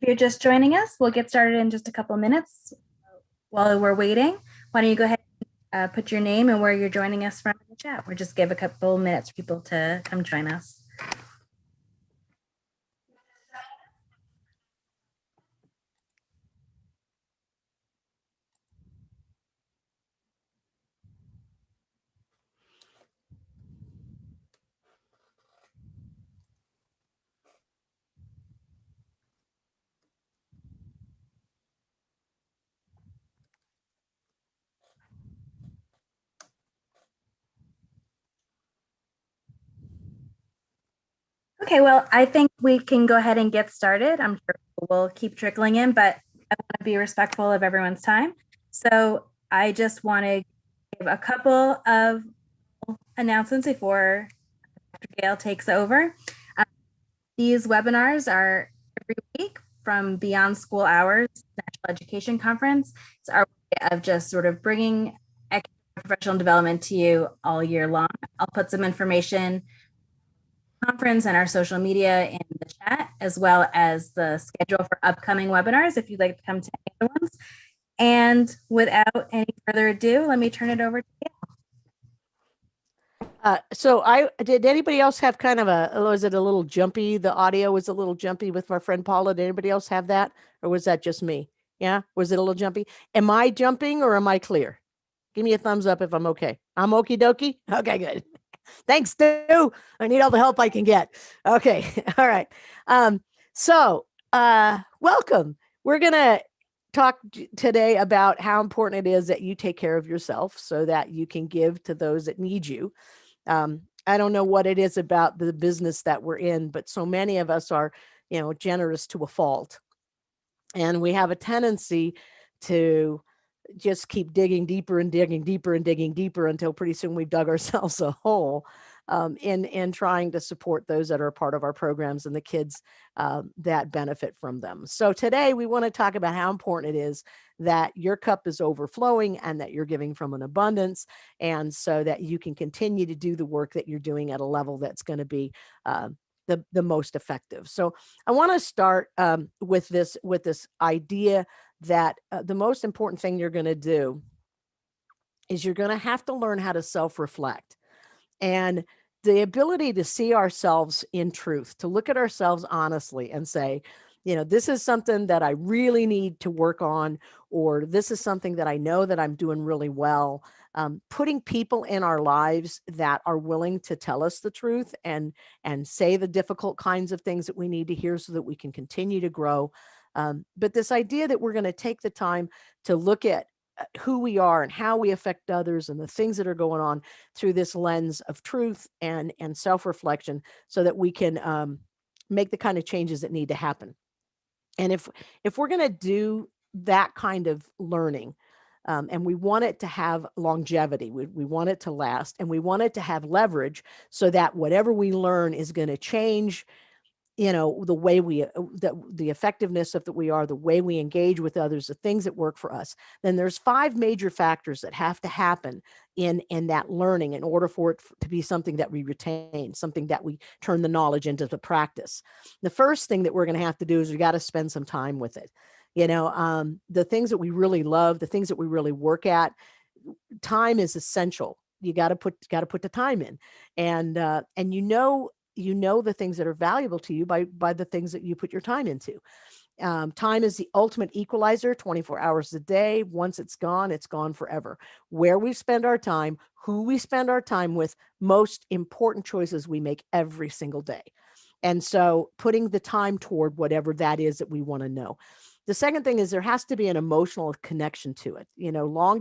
If you're just joining us, we'll get started in just a couple minutes. While we're waiting, why don't you go ahead and put your name and where you're joining us from in the chat. We'll just give a couple minutes for people to come join us. Okay, well, I think we can go ahead and get started. I'm sure we'll keep trickling in, but I want to be respectful of everyone's time. So I just want to give a couple of announcements before Dr. Gale takes over. These webinars are every week from Beyond School Hours National Education Conference. It's our way of just sort of bringing professional development to you all year long. I'll put some information conference and our social media in the chat, as well as the schedule for upcoming webinars if you'd like to come to any other ones. And without any further ado, let me turn it over to you. Did anybody else have kind of was it a little jumpy? The audio was a little jumpy with my friend Paula. Did anybody else have that? Or was that just me? Yeah. Was it a little jumpy? Am I jumping or am I clear? Give me a thumbs up if I'm okay. I'm okie dokie. Okay, good. Thanks, Stu. I need all the help I can get. Okay. All right. Welcome. We're going to talk today about how important it is that you take care of yourself so that you can give to those that need you. I don't know what it is about the business that we're in, but so many of us are, generous to a fault. And we have a tendency to just keep digging deeper and digging deeper and digging deeper until pretty soon we've dug ourselves a hole in trying to support those that are a part of our programs and the kids that benefit from them. So today we want to talk about how important it is that your cup is overflowing and that you're giving from an abundance, and so that you can continue to do the work that you're doing at a level that's going to be the most effective. So I want to start with this idea that the most important thing you're going to do is you're going to have to learn how to self-reflect. And the ability to see ourselves in truth, to look at ourselves honestly and say, this is something that I really need to work on, or this is something that I know that I'm doing really well. Putting people in our lives that are willing to tell us the truth and say the difficult kinds of things that we need to hear so that we can continue to grow. But this idea that we're going to take the time to look at who we are and how we affect others and the things that are going on through this lens of truth and self-reflection, so that we can make the kind of changes that need to happen. And if we're going to do that kind of learning, and we want it to have longevity, we want it to last, and we want it to have leverage, so that whatever we learn is going to change the way the effectiveness of that we are, the way we engage with others, the things that work for us, then there's 5 major factors that have to happen in that learning in order for it to be something that we retain, something that we turn the knowledge into the practice. The first thing that we're going to have to do is we got to spend some time with it. The things that we really love, the things that we really work at, time is essential. You got to put the time in, and the things that are valuable to you by the things that you put your time into. Time is the ultimate equalizer, 24 hours a day. Once it's gone forever. Where we spend our time, who we spend our time with, most important choices we make every single day. And so putting the time toward whatever that is that we want to know. The second thing is there has to be an emotional connection to it.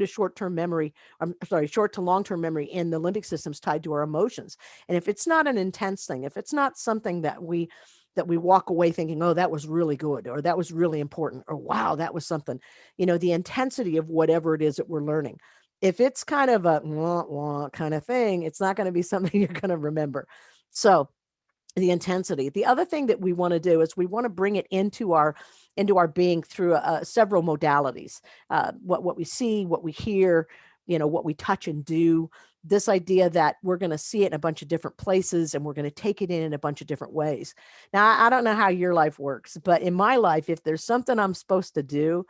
Short to long-term memory in the limbic system is tied to our emotions. And if it's not an intense thing, if it's not something that we walk away thinking, oh, that was really good, or that was really important, or wow, that was something, the intensity of whatever it is that we're learning. If it's kind of a wah, wah kind of thing, it's not going to be something you're going to remember. So the intensity. The other thing that we want to do is we want to bring it into our being through several modalities. What we see, what we hear, what we touch and do. this idea that we're going to see it in a bunch of different places and we're going to take it in a bunch of different ways. Now, I don't know how your life works, but in my life, if there's something I'm supposed to do,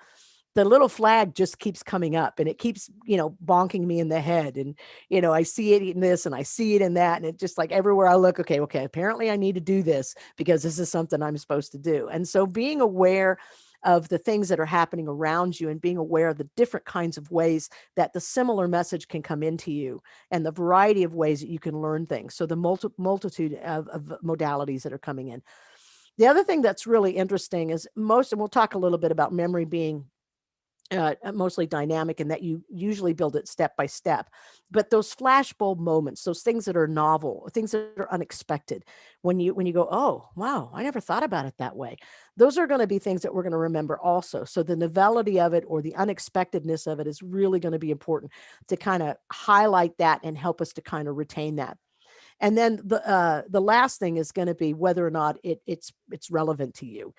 the little flag just keeps coming up and it keeps, bonking me in the head. And, I see it in this and I see it in that. And it just like everywhere I look, okay, apparently I need to do this because this is something I'm supposed to do. And so being aware of the things that are happening around you and being aware of the different kinds of ways that the similar message can come into you and the variety of ways that you can learn things. So the multitude of modalities that are coming in. The other thing that's really interesting is and we'll talk a little bit about memory being mostly dynamic and that you usually build it step by step. But those flashbulb moments, those things that are novel, things that are unexpected, when you go, oh, wow, I never thought about it that way. Those are going to be things that we're going to remember also. So the novelty of it or the unexpectedness of it is really going to be important to kind of highlight that and help us to kind of retain that. And then the last thing is going to be whether or not it's relevant to you.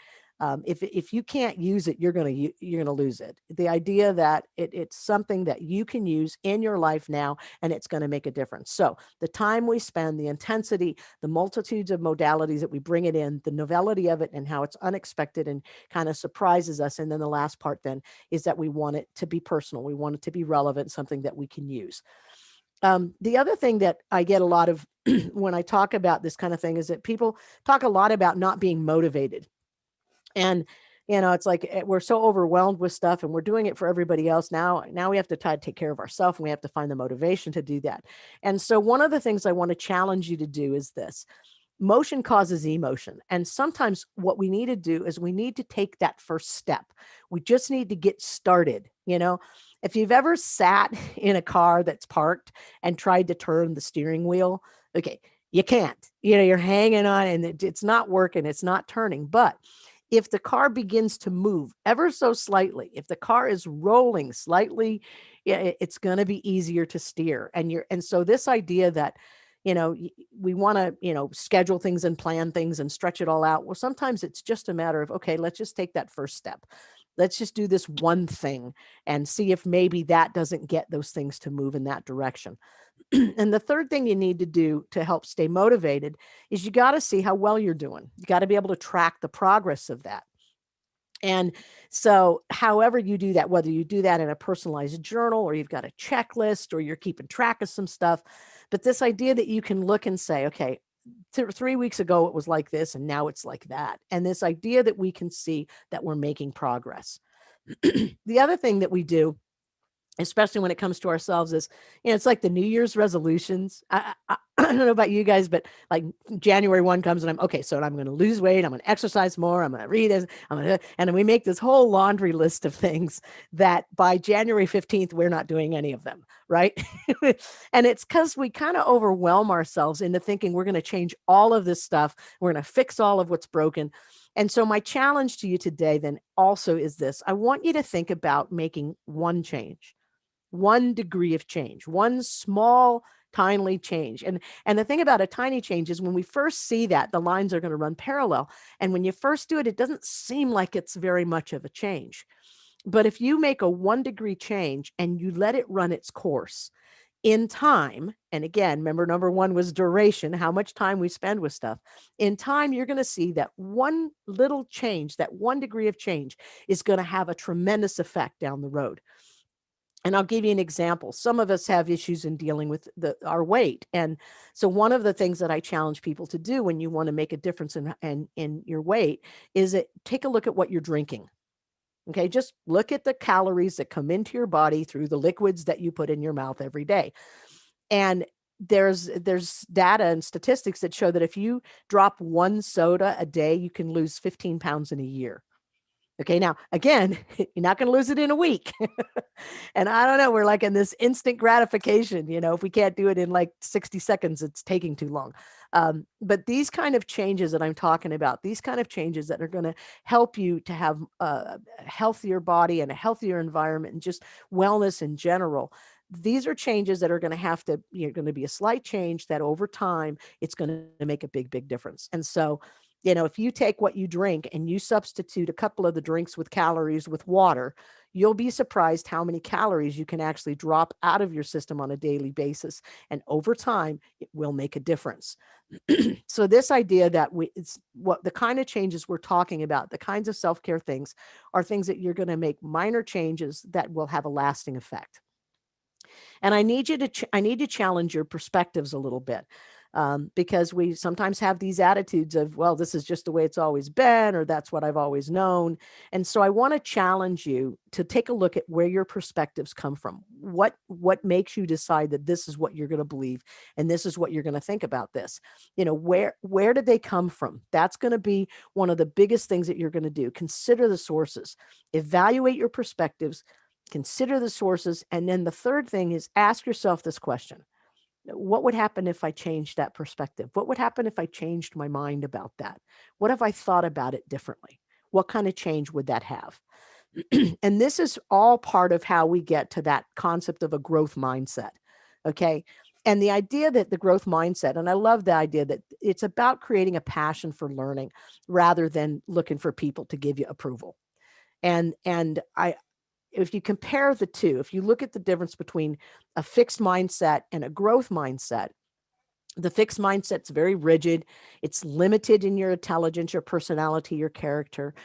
If you can't use it, you're gonna lose it. The idea that it's something that you can use in your life now, and it's going to make a difference. So the time we spend, the intensity, the multitudes of modalities that we bring it in, the novelty of it, and how it's unexpected and kind of surprises us. And then the last part then is that we want it to be personal. We want it to be relevant, something that we can use. The other thing that I get a lot of when I talk about this kind of thing is that people talk a lot about not being motivated. And, it's like we're so overwhelmed with stuff and we're doing it for everybody else. Now we have to try to take care of ourselves and we have to find the motivation to do that. And so one of the things I want to challenge you to do is this. Motion causes emotion. And sometimes what we need to do is we need to take that first step. We just need to get started. If you've ever sat in a car that's parked and tried to turn the steering wheel, okay, you can't, you're hanging on and it's not working. It's not turning. But if the car begins to move ever so slightly, if the car is rolling slightly, it's going to be easier to steer. And so this idea that, we want to, schedule things and plan things and stretch it all out. Well, sometimes it's just a matter of, okay, let's just take that first step. Let's just do this one thing and see if maybe that doesn't get those things to move in that direction. And the third thing you need to do to help stay motivated is you got to see how well you're doing. You got to be able to track the progress of that. And so however you do that, whether you do that in a personalized journal or you've got a checklist or you're keeping track of some stuff, but this idea that you can look and say, okay, 3 weeks ago it was like this and now it's like that. And this idea that we can see that we're making progress. The other thing that we do, especially when it comes to ourselves, is, it's like the New Year's resolutions. I don't know about you guys, but like January 1 comes and I'm okay. So I'm going to lose weight. I'm going to exercise more. I'm going to read this. And then we make this whole laundry list of things that by January 15th, we're not doing any of them. Right. And it's because we kind of overwhelm ourselves into thinking we're going to change all of this stuff. We're going to fix all of what's broken. And so my challenge to you today then also is this. I want you to think about making one change. 1 degree of change, one small, tiny change. And the thing about a tiny change is when we first see that, the lines are going to run parallel. And when you first do it, it doesn't seem like it's very much of a change. But if you make a 1 degree change and you let it run its course in time, and again, remember, number 1 was duration, how much time we spend with stuff. In time, you're going to see that one little change, that 1 degree of change is going to have a tremendous effect down the road. And I'll give you an example. Some of us have issues in dealing with our weight. And so one of the things that I challenge people to do when you want to make a difference in your weight is take a look at what you're drinking. Okay, just look at the calories that come into your body through the liquids that you put in your mouth every day. And there's data and statistics that show that if you drop 1 soda a day, you can lose 15 pounds in a year. Okay, now, again, you're not going to lose it in a week. And I don't know, we're like in this instant gratification, if we can't do it in like 60 seconds, it's taking too long. But these kind of changes that I'm talking about, these kind of changes that are going to help you to have a healthier body and a healthier environment and just wellness in general. These are changes that are going to you're going to be a slight change that over time, it's going to make a big, big difference. And so If you take what you drink and you substitute a couple of the drinks with calories with water, you'll be surprised how many calories you can actually drop out of your system on a daily basis. And over time, it will make a difference. So this idea that it's what the kind of changes we're talking about, the kinds of self-care things are things that you're going to make minor changes that will have a lasting effect. And I need to challenge your perspectives a little bit, because we sometimes have these attitudes of, well, this is just the way it's always been, or that's what I've always known. And so I want to challenge you to take a look at where your perspectives come from. What makes you decide that this is what you're going to believe and this is what you're going to think about this? Where did they come from? That's going to be one of the biggest things that you're going to do. Consider the sources, evaluate your perspectives, consider the sources. And then the third thing is ask yourself this question: what would happen if I changed that perspective? What would happen if I changed my mind about that? What if I thought about it differently? What kind of change would that have? And this is all part of how we get to that concept of a growth mindset. Okay. And the idea that the growth mindset, and I love the idea that it's about creating a passion for learning rather than looking for people to give you approval. And if you compare the two, if you look at the difference between a fixed mindset and a growth mindset, the fixed mindset's very rigid. It's limited in your intelligence, your personality, your character.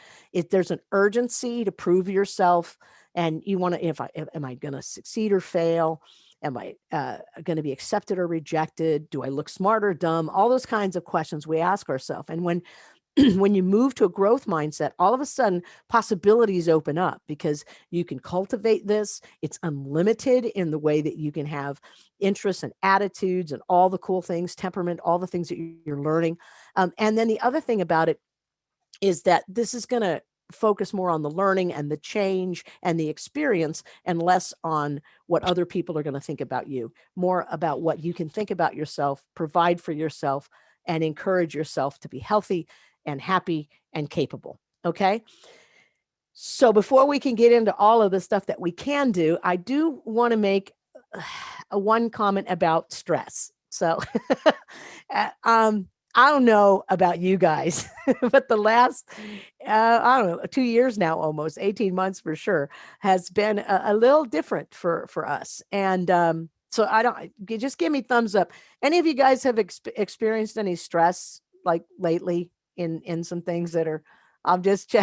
There's an urgency to prove yourself, and you want to, am I going to succeed or fail? Am I going to be accepted or rejected? Do I look smart or dumb? All those kinds of questions we ask ourselves. And when when you move to a growth mindset, all of a sudden possibilities open up because you can cultivate this. It's unlimited in the way that you can have interests and attitudes and all the cool things, temperament, all the things that you're learning. And then the other thing about it is that this is going to focus more on the learning and the change and the experience and less on what other people are going to think about you, more about what you can think about yourself, provide for yourself, and encourage yourself to be healthy and happy and capable. Okay. So before we can get into all of the stuff that we can do, I do want to make one comment about stress. So I don't know about you guys, but the last, I don't know, 2 years now, almost 18 months for sure, has been a little different for us. And so just give me thumbs up. Any of you guys have experienced any stress like lately in some things that are, I'm just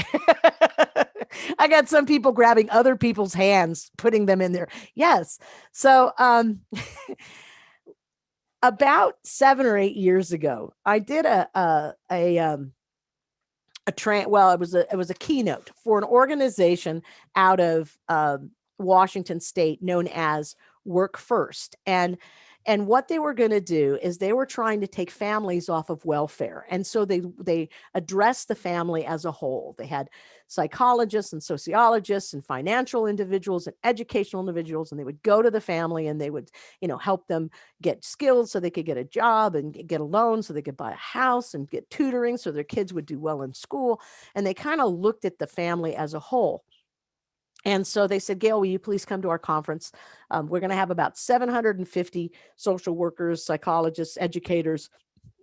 I got some people grabbing other people's hands, putting them in there. Yes. So, about 7 or 8 years ago, I did it was a keynote for an organization out of Washington State known as Work First. And what they were going to do is they were trying to take families off of welfare. And so they addressed the family as a whole. They had psychologists and sociologists and financial individuals and educational individuals, and they would go to the family and they would, help them get skills so they could get a job and get a loan so they could buy a house and get tutoring so their kids would do well in school. And they kind of looked at the family as a whole. And so they said, Gale, will you please come to our conference? We're going to have about 750 social workers, psychologists, educators,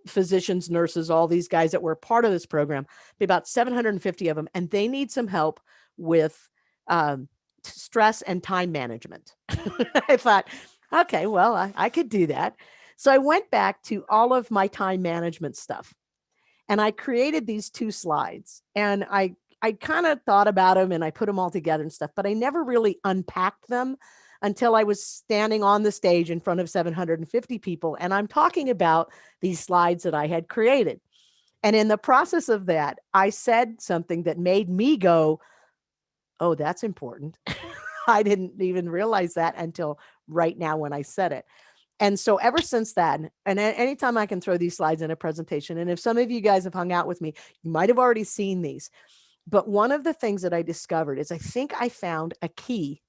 physicians, nurses, all these guys that were part of this program, be about 750 of them. And they need some help with stress and time management. I thought, okay, well, I could do that. So I went back to all of my time management stuff. And I created these 2 slides. And I kind of thought about them and I put them all together and stuff, but I never really unpacked them until I was standing on the stage in front of 750 people. And I'm talking about these slides that I had created. And in the process of that, I said something that made me go, oh, that's important. I didn't even realize that until right now when I said it. And so ever since then, and anytime I can throw these slides in a presentation, and if some of you guys have hung out with me, you might have already seen these. But one of the things that I discovered is I think I found a key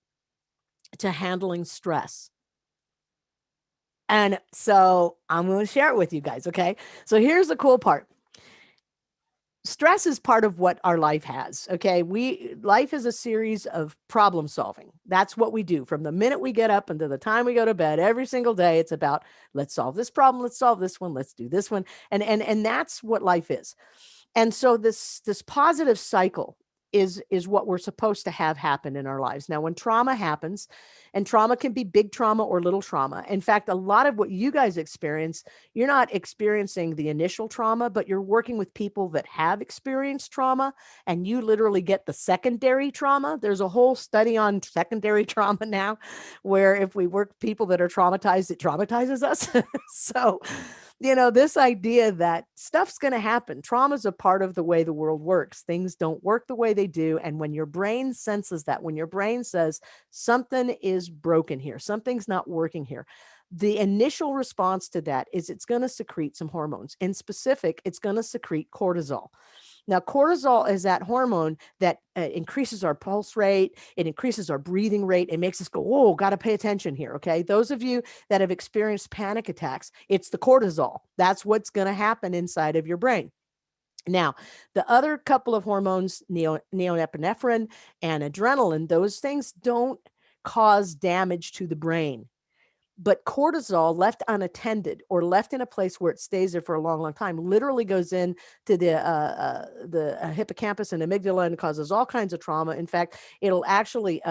to handling stress. And so I'm going to share it with you guys. Okay. So here's the cool part. Stress is part of what our life has. Okay. Life is a series of problem solving. That's what we do from the minute we get up until the time we go to bed every single day. It's about, let's solve this problem. Let's solve this one. Let's do this one. And that's what life is. And so this positive cycle is what we're supposed to have happen in our lives. Now, when trauma happens, and trauma can be big trauma or little trauma. In fact, a lot of what you guys experience, you're not experiencing the initial trauma, but you're working with people that have experienced trauma, and you literally get the secondary trauma. There's a whole study on secondary trauma now, where if we work with people that are traumatized, it traumatizes us. So, this idea that stuff's going to happen. Trauma is a part of the way the world works. Things don't work the way they do. And when your brain senses that, when your brain says something is broken here, something's not working here, the initial response to that is it's going to secrete some hormones. In specific, it's going to secrete cortisol. Now, cortisol is that hormone that increases our pulse rate. It increases our breathing rate. It makes us go, whoa, got to pay attention here. Okay. Those of you that have experienced panic attacks, it's the cortisol. That's what's going to happen inside of your brain. Now, the other couple of hormones, norepinephrine and adrenaline, those things don't cause damage to the brain. But cortisol, left unattended or left in a place where it stays there for a long, long time, literally goes in to the hippocampus and amygdala and causes all kinds of trauma. In fact, it'll actually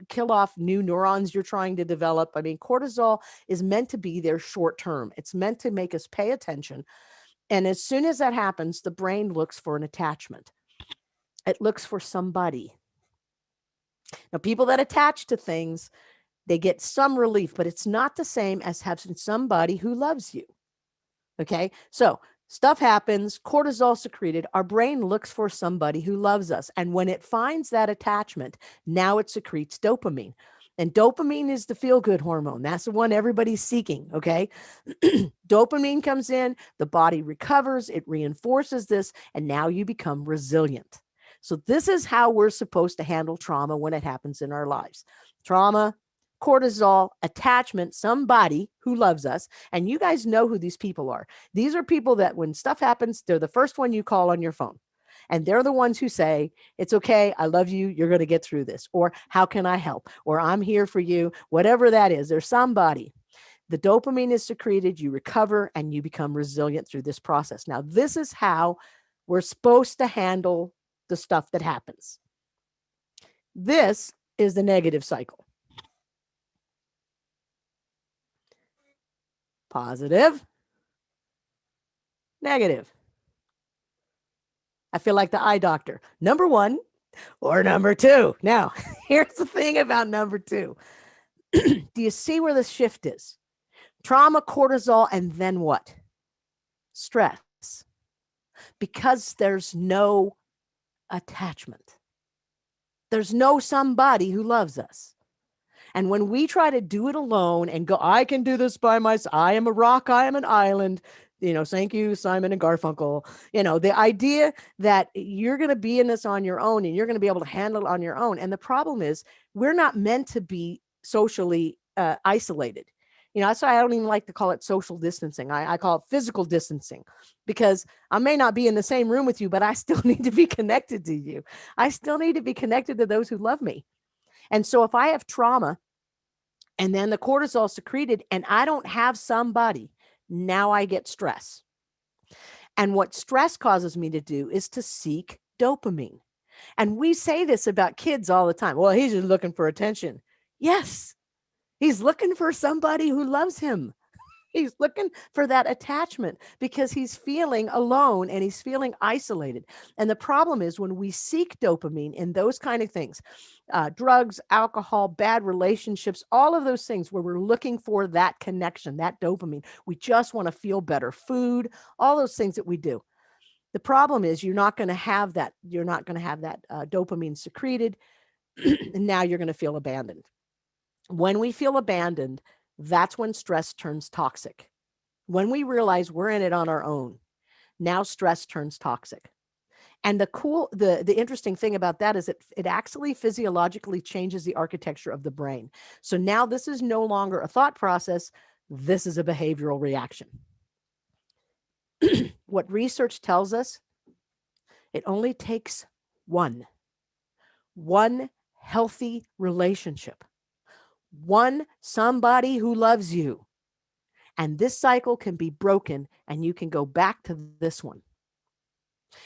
kill off new neurons you're trying to develop. I mean, cortisol is meant to be there short term. It's meant to make us pay attention. And as soon as that happens, the brain looks for an attachment. It looks for somebody. Now, people that attach to things, they get some relief, but it's not the same as having somebody who loves you. Okay. So stuff happens, cortisol secreted, our brain looks for somebody who loves us. And when it finds that attachment, now it secretes dopamine. And dopamine is the feel-good hormone. That's the one everybody's seeking. Okay. Dopamine comes in, the body recovers, it reinforces this, and now you become resilient. So this is how we're supposed to handle trauma when it happens in our lives. Trauma, cortisol, attachment, somebody who loves us. And you guys know who these people are. These are people that when stuff happens, they're the first one you call on your phone. And they're the ones who say, it's okay, I love you, you're going to get through this. Or how can I help? Or I'm here for you, whatever that is. There's somebody. The dopamine is secreted, you recover, and you become resilient through this process. Now, this is how we're supposed to handle the stuff that happens. This is the negative cycle. Positive, negative. I feel like the eye doctor. Number one or number two. Now, here's the thing about number two. Do you see where the shift is? Trauma, cortisol, and then what? Stress. Because there's no attachment. There's no somebody who loves us. And when we try to do it alone and go, I can do this by myself. I am a rock. I am an island. Thank you, Simon and Garfunkel. The idea that you're going to be in this on your own and you're going to be able to handle it on your own. And the problem is we're not meant to be socially isolated. That's why I don't even like to call it social distancing. I call it physical distancing, because I may not be in the same room with you, but I still need to be connected to you. I still need to be connected to those who love me. And so if I have trauma and then the cortisol secreted and I don't have somebody, now I get stress. And what stress causes me to do is to seek dopamine. And we say this about kids all the time. Well, he's just looking for attention. Yes, he's looking for somebody who loves him. He's looking for that attachment because he's feeling alone and he's feeling isolated. And the problem is when we seek dopamine in those kind of things, drugs, alcohol, bad relationships, all of those things where we're looking for that connection, that dopamine, we just want to feel better, food, all those things that we do. The problem is you're not going to have that. You're not going to have that dopamine secreted. And now you're going to feel abandoned. When we feel abandoned, that's when stress turns toxic. When we realize we're in it on our own, now stress turns toxic. And the interesting thing about that is it actually physiologically changes the architecture of the brain. So now this is no longer a thought process. This is a behavioral reaction. What research tells us, it only takes one healthy relationship, somebody who loves you. And this cycle can be broken and you can go back to this one.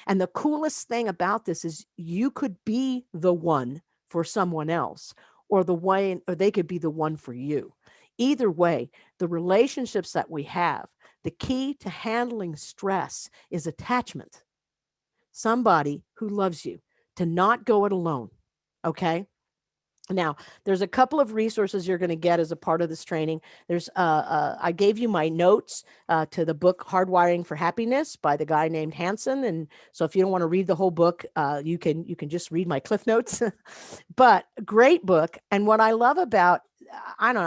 And the coolest thing about this is you could be the one for someone else, or they could be the one for you. Either way, the relationships that we have, the key to handling stress is attachment. Somebody who loves you, to not go it alone. Okay. Now, there's a couple of resources you're going to get as a part of this training. I gave you my notes to the book Hardwiring for Happiness by the guy named Hansen, and so if you don't want to read the whole book, you can just read my cliff notes. But great book. And what I love about, I don't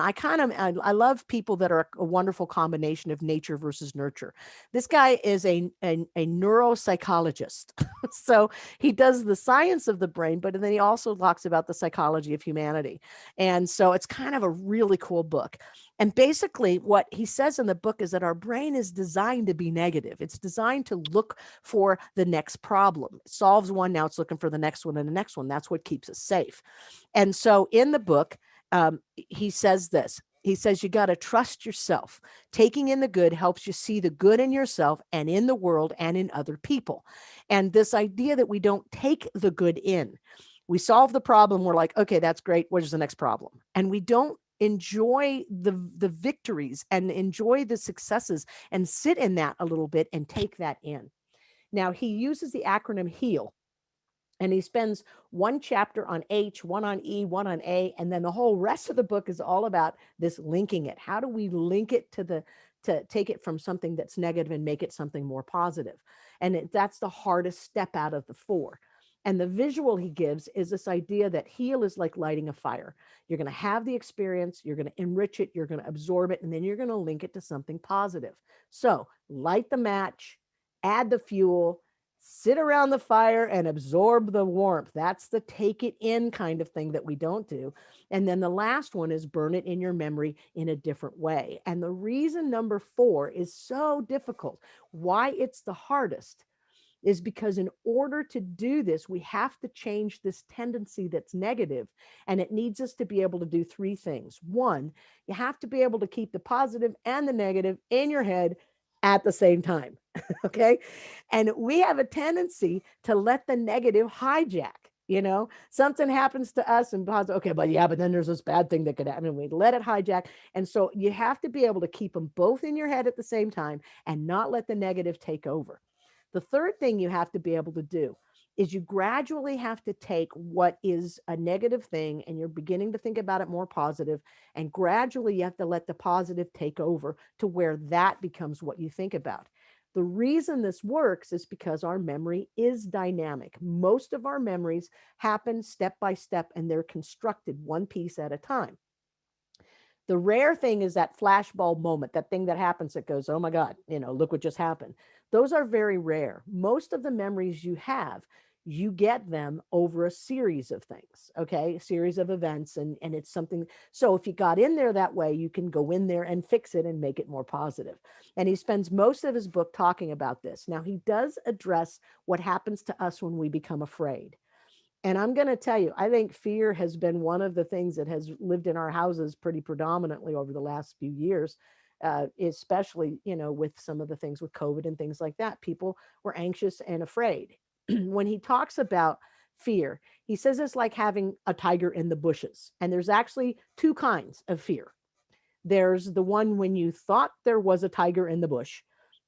know, I love people that are a wonderful combination of nature versus nurture. This guy is a neuropsychologist. So he does the science of the brain, but then he also talks about the psychology of humanity. And so it's kind of a really cool book. And basically, what he says in the book is that our brain is designed to be negative. It's designed to look for the next problem. It solves one, now it's looking for the next one and the next one. That's what keeps us safe. And so in the book, he says this. He says, you got to trust yourself. Taking in the good helps you see the good in yourself and in the world and in other people. And this idea that we don't take the good in, we solve the problem. We're like, okay, that's great. What is the next problem? And we don't enjoy the victories and enjoy the successes and sit in that a little bit and take that in. Now, he uses the acronym HEAL. And he spends one chapter on H, one on E, one on A, and then the whole rest of the book is all about this linking it. How do we link it to take it from something that's negative and make it something more positive? And that's the hardest step out of the four. And the visual he gives is this idea that heal is like lighting a fire. You're going to have the experience, you're going to enrich it, you're going to absorb it, and then you're going to link it to something positive. So light the match, add the fuel, sit around the fire and absorb the warmth. That's the take it in kind of thing that we don't do. And then the last one is burn it in your memory in a different way. And the reason number 4 is so difficult, why it's the hardest, is because in order to do this, we have to change this tendency that's negative. And it needs us to be able to do 3 things. 1, you have to be able to keep the positive and the negative in your head at the same time. Okay. And we have a tendency to let the negative hijack. Something happens to us and positive, okay, but then there's this bad thing that could happen. And we let it hijack. And so you have to be able to keep them both in your head at the same time and not let the negative take over. The third thing you have to be able to do is you gradually have to take what is a negative thing and you're beginning to think about it more positive, and gradually you have to let the positive take over to where that becomes what you think about. The reason this works is because our memory is dynamic. Most of our memories happen step by step and they're constructed one piece at a time. The rare thing is that flashbulb moment, that thing that happens that goes, oh my God, look what just happened. Those are very rare. Most of the memories you have, you get them over a series of things, okay? A series of events, and it's something. So if you got in there that way, you can go in there and fix it and make it more positive. And he spends most of his book talking about this. Now, he does address what happens to us when we become afraid. And I'm going to tell you, I think fear has been one of the things that has lived in our houses pretty predominantly over the last few years, especially, with some of the things with COVID and things like that. People were anxious and afraid. When he talks about fear, he says it's like having a tiger in the bushes. And there's actually 2 kinds of fear. There's the one when you thought there was a tiger in the bush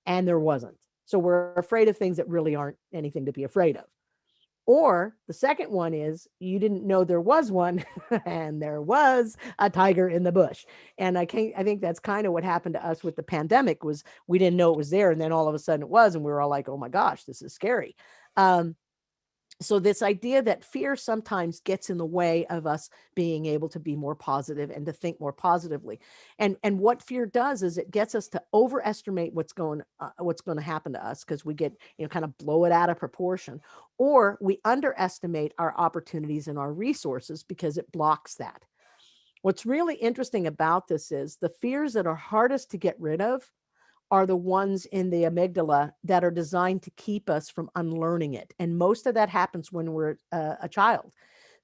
and there wasn't. So we're afraid of things that really aren't anything to be afraid of. Or the second one is you didn't know there was one and there was a tiger in the bush. And I think that's kind of what happened to us with the pandemic, was we didn't know it was there. And then all of a sudden it was, and we were all like, oh my gosh, this is scary. So this idea that fear sometimes gets in the way of us being able to be more positive and to think more positively. And what fear does is it gets us to overestimate what's going to happen to us, because we get, kind of blow it out of proportion, or we underestimate our opportunities and our resources because it blocks that. What's really interesting about this is the fears that are hardest to get rid of are the ones in the amygdala that are designed to keep us from unlearning it. And most of that happens when we're a child.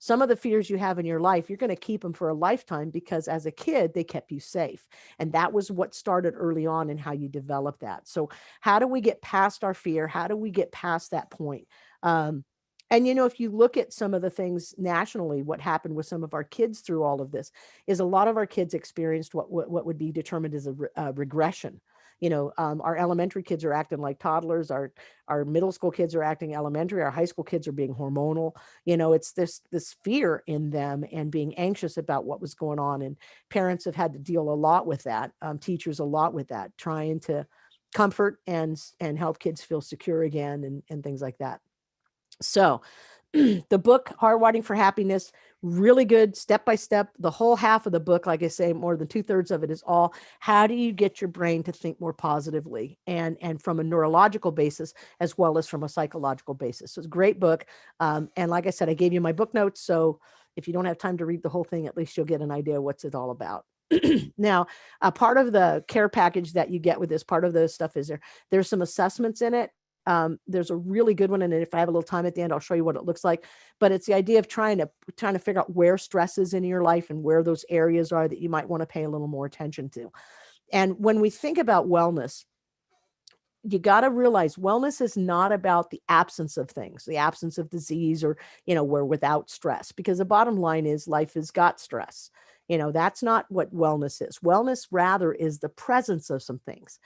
some of the fears you have in your life, you're going to keep them for a lifetime because as a kid, they kept you safe. And that was what started early on in how you develop that. So how do we get past our fear? How do we get past that point? And, if you look at some of the things nationally, what happened with some of our kids through all of this is a lot of our kids experienced what would be determined as a regression. Our elementary kids are acting like toddlers. Our middle school kids are acting elementary. Our high school kids are being hormonal. It's this fear in them and being anxious about what was going on. And parents have had to deal a lot with that. Teachers a lot with that, trying to comfort and help kids feel secure again and things like that. So the book, Hardwiring for Happiness, really good step by step. The whole half of the book, like I say, more than 2/3 of it is all how do you get your brain to think more positively and from a neurological basis as well as from a psychological basis. So it's a great book. And like I said, I gave you my book notes. So if you don't have time to read the whole thing, at least you'll get an idea what's it all about. Now, a part of the care package that you get with this, part of the stuff is there's some assessments in it. There's a really good one. And if I have a little time at the end, I'll show you what it looks like. But it's the idea of trying to figure out where stress is in your life and where those areas are that you might want to pay a little more attention to. And when we think about wellness, you got to realize wellness is not about the absence of things, the absence of disease or, we're without stress, because the bottom line is life has got stress. That's not what wellness is. Wellness rather is the presence of some things.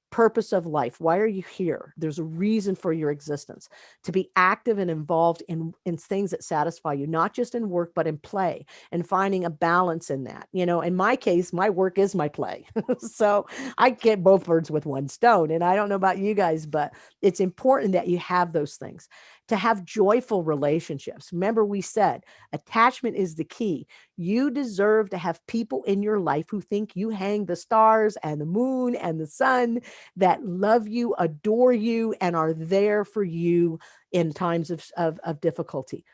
Purpose of life. Why are you here? There's a reason for your existence, to be active and involved in things that satisfy you, not just in work, but in play, and finding a balance in that. In my case, my work is my play. So I get both birds with one stone. And I don't know about you guys, but it's important that you have those things, to have joyful relationships. Remember, we said attachment is the key. You deserve to have people in your life who think you hang the stars and the moon and the sun, that love you, adore you, and are there for you in times of difficulty.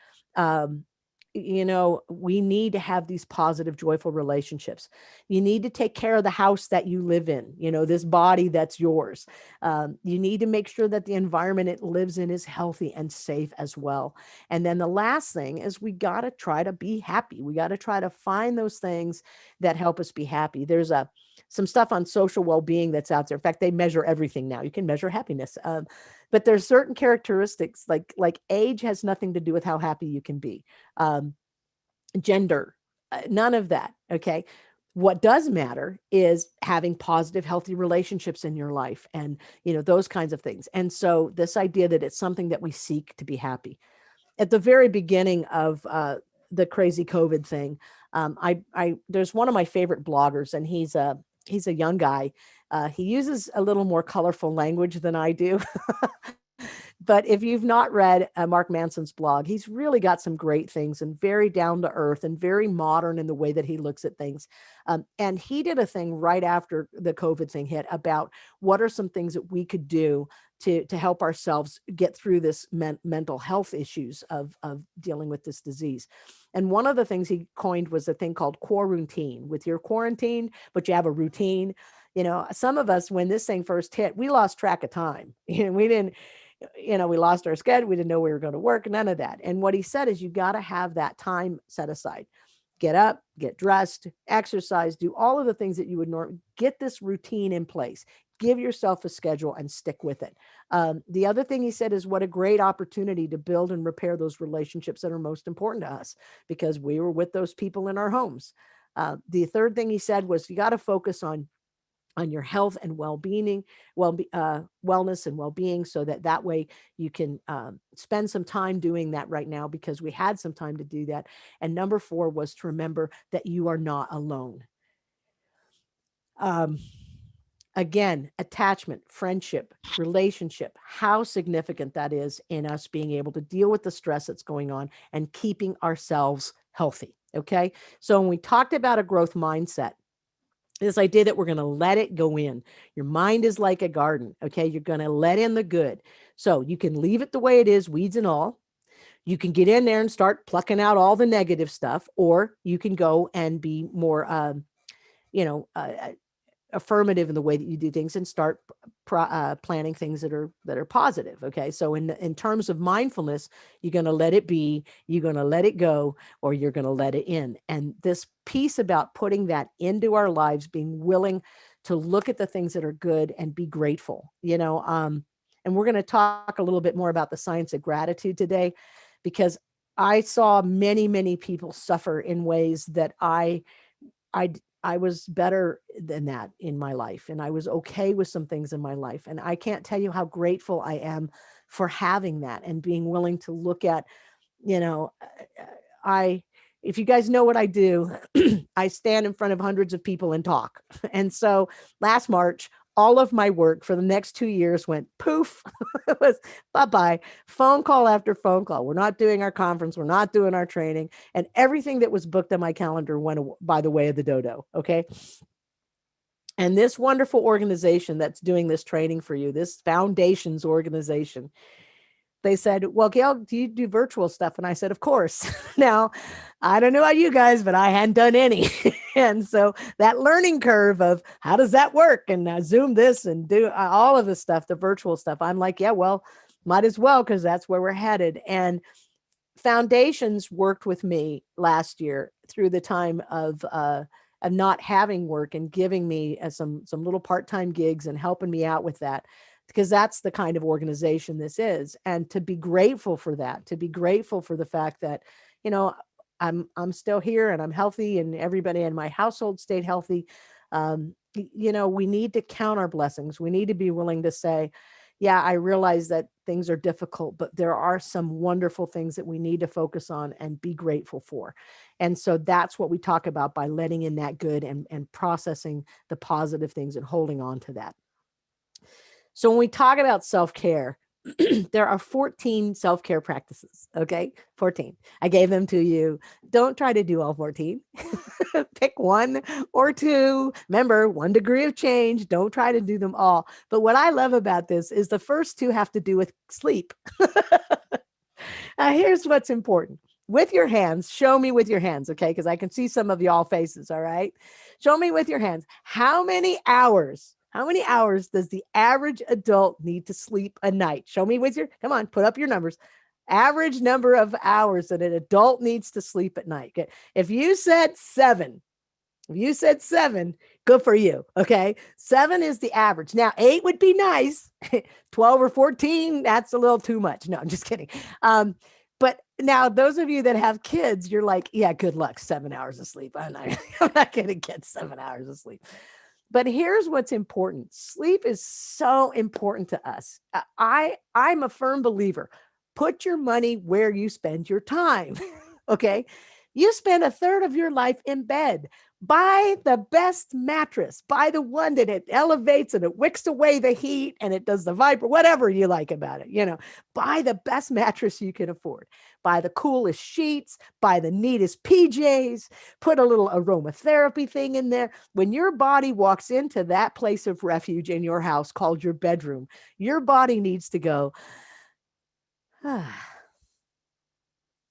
We need to have these positive, joyful relationships. You need to take care of the house that you live in, this body that's yours. You need to make sure that the environment it lives in is healthy and safe as well. And then the last thing is we got to try to be happy. We got to try to find those things that help us be happy. There's some stuff on social well-being that's out there. In fact, they measure everything now. You can measure happiness. But there's certain characteristics like age has nothing to do with how happy you can be. Gender, none of that. Okay. What does matter is having positive, healthy relationships in your life and, those kinds of things. And so this idea that it's something that we seek to be happy. At the very beginning of the crazy COVID thing, there's one of my favorite bloggers, and he's a young guy. He uses a little more colorful language than I do. But if you've not read Mark Manson's blog, he's really got some great things and very down to earth and very modern in the way that he looks at things. And he did a thing right after the COVID thing hit about what are some things that we could do to help ourselves get through this mental health issues of dealing with this disease. And one of the things he coined was a thing called quarantine. With your quarantine, but you have a routine. Some of us, when this thing first hit, we lost track of time. We didn't, we lost our schedule. We didn't know we were going to work, none of that. And what he said is you got to have that time set aside. Get up, get dressed, exercise, do all of the things that you would normally get this routine in place. Give yourself a schedule and stick with it. The other thing he said is what a great opportunity to build and repair those relationships that are most important to us, because we were with those people in our homes. The third thing he said was you got to focus on your health and well-being, wellness and well-being, so that way you can spend some time doing that right now, because we had some time to do that. And number 4 was to remember that you are not alone. Again, attachment, friendship, relationship, how significant that is in us being able to deal with the stress that's going on and keeping ourselves healthy. Okay. So when we talked about a growth mindset, this idea that we're going to let it go in. Your mind is like a garden. Okay. You're going to let in the good. So you can leave it the way it is, weeds and all. You can get in there and start plucking out all the negative stuff, or you can go and be more, affirmative in the way that you do things and start planning things that are positive. Okay. So in terms of mindfulness, you're going to let it be, you're going to let it go, or you're going to let it in. And this piece about putting that into our lives, being willing to look at the things that are good and be grateful, and we're going to talk a little bit more about the science of gratitude today, because I saw many, many people suffer in ways that I was better than that in my life, and I was okay with some things in my life. And I can't tell you how grateful I am for having that and being willing to look at, you know, I, if you guys know what I do, I stand in front of hundreds of people and talk. And so last March, all of my work for the next 2 years went poof. It was bye-bye, phone call after phone call. We're not doing our conference. We're not doing our training. And everything that was booked on my calendar went by the way of the dodo. Okay. And this wonderful organization that's doing this training for you, this foundations organization, they said, well, Gale, do you do virtual stuff? And I said, of course. Now, I don't know about you guys, but I hadn't done any. And so that learning curve of how does that work? And Zoom this and do all of the stuff, the virtual stuff. I'm like, yeah, well, might as well, because that's where we're headed. And foundations worked with me last year through the time of not having work and giving me some little part-time gigs and helping me out with that, because that's the kind of organization this is. And to be grateful for that, to be grateful for the fact that, I'm still here and I'm healthy and everybody in my household stayed healthy. We need to count our blessings. We need to be willing to say, yeah, I realize that things are difficult, but there are some wonderful things that we need to focus on and be grateful for. And so that's what we talk about by letting in that good and processing the positive things and holding on to that. So when we talk about self-care, there are 14 self-care practices. Okay. 14. I gave them to you. Don't try to do all 14. Pick one or two. Remember, 1 degree of change. Don't try to do them all. But what I love about this is the first two have to do with sleep. Now, here's what's important. With your hands, show me with your hands, okay? Because I can see some of y'all faces, all right? Show me with your hands. How many hours does the average adult need to sleep a night? Show me with your, come on, put up your numbers. Average number of hours that an adult needs to sleep at night. Okay? If you said 7, good for you. Okay. 7 is the average. Now, 8 would be nice. 12 or 14, that's a little too much. No, I'm just kidding. But now those of you that have kids, you're like, yeah, good luck. 7 hours of sleep. I'm not going to get 7 hours of sleep. But here's what's important. Sleep is so important to us. I'm a firm believer. Put your money where you spend your time. Okay. You spend a third of your life in bed. Buy the best mattress. Buy the one that it elevates and it wicks away the heat and it does the vibration, whatever you like about it. Buy the best mattress you can afford. Buy the coolest sheets. Buy the neatest PJs. Put a little aromatherapy thing in there. When your body walks into that place of refuge in your house called your bedroom, your body needs to go,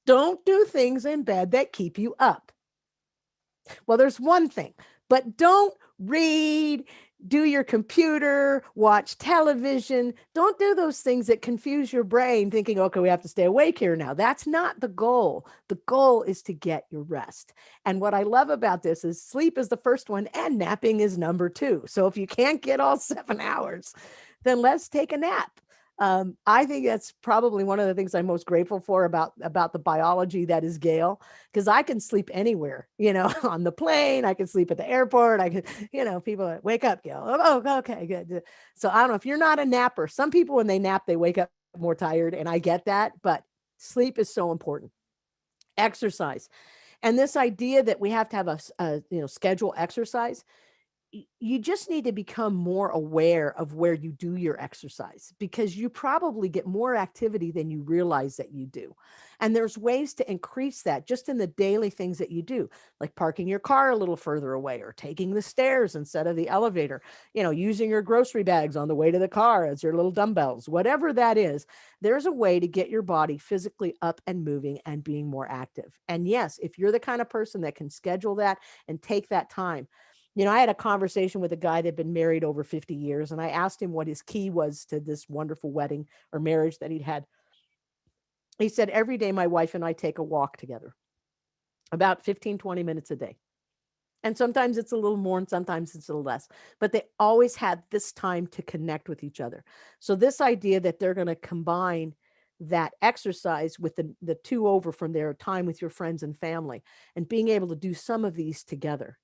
don't do things in bed that keep you up. Well, there's one thing, but don't read, do your computer, watch television. Don't do those things that confuse your brain thinking, okay, we have to stay awake here now. That's not the goal. The goal is to get your rest. And what I love about this is sleep is the first one and napping is number 2. So if you can't get all 7 hours, then let's take a nap. I think that's probably one of the things I'm most grateful for about the biology that is Gale, because I can sleep anywhere, on the plane, I can sleep at the airport. I can, people wake up, Gale. Oh, okay, good. So I don't know if you're not a napper. Some people, when they nap, they wake up more tired, and I get that, but sleep is so important. Exercise. And this idea that we have to have a schedule exercise, you just need to become more aware of where you do your exercise, because you probably get more activity than you realize that you do. And there's ways to increase that just in the daily things that you do, like parking your car a little further away or taking the stairs instead of the elevator, using your grocery bags on the way to the car as your little dumbbells, whatever that is. There's a way to get your body physically up and moving and being more active. And yes, if you're the kind of person that can schedule that and take that time, I had a conversation with a guy that had been married over 50 years, and I asked him what his key was to this wonderful wedding or marriage that he'd had. He said, every day my wife and I take a walk together, about 15, 20 minutes a day. And sometimes it's a little more and sometimes it's a little less, but they always had this time to connect with each other. So this idea that they're going to combine that exercise with the two over from their time with your friends and family, and being able to do some of these together,